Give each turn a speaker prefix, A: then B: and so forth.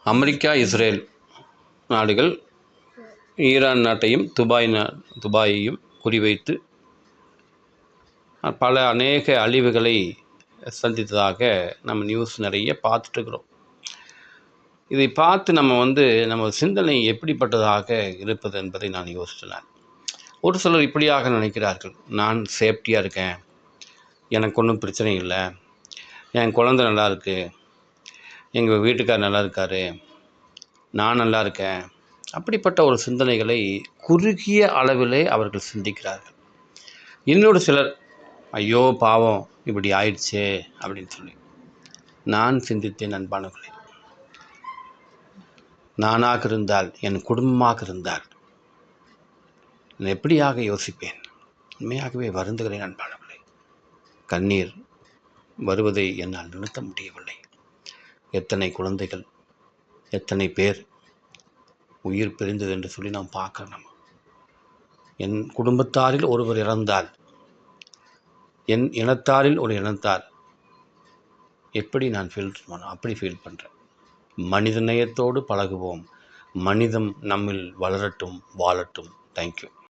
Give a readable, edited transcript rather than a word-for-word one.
A: America, Israel நாடுகள் Iran நாட்டையும் துபாயையும் குறிவைத்து அநேக அழிவுகளை சந்தித்ததாக நம்ம நியூஸ் நிறைய பார்த்துட்ருக்குறோம். இதை பார்த்து நம்ம சிந்தனை எப்படிப்பட்டதாக இருப்பது என்பதை நான் யோசித்தேன். ஒரு சிலர் இப்படியாக நினைக்கிறார்கள், நான் சேஃப்டியாக இருக்கேன், எனக்கு ஒன்றும் பிரச்சனை இல்லை, என் குழந்தை நல்லா இருக்குது, எங்கள் வீட்டுக்கார் நல்லா இருக்கார், நான் நல்லா இருக்கேன். அப்படிப்பட்ட ஒரு சிந்தனைகளை குறுகிய அளவிலே அவர்கள் சிந்திக்கிறார்கள். இன்னொரு சிலர், ஐயோ பாவம் இப்படி ஆயிடுச்சே அப்படின்னு சொல்லி நான் சிந்தித்தேன். அன்பானவர்களே, நானாக இருந்தால், என் குடும்பமாக இருந்தால் நான் எப்படியாக யோசிப்பேன்? உண்மையாகவே வருந்துகிறேன் அன்பானவர்களே. கண்ணீர் வருவதை என்னால் நிறுத்த முடியவில்லை. எத்தனை குழந்தைகள், எத்தனை பேர் உயிர் பிரிந்தது என்று சொல்லி நாம் பார்க்கணும். என் குடும்பத்தாரில் ஒருவர் இறந்தால், என் இனத்தாரில் ஒரு இனத்தார் எப்படி நான் அப்படி ஃபீல் பண்ணுறேன். மனித நேயத்தோடு பழகுவோம். மனிதம் நம்மில் வளரட்டும், வாழட்டும். தேங்க்யூ.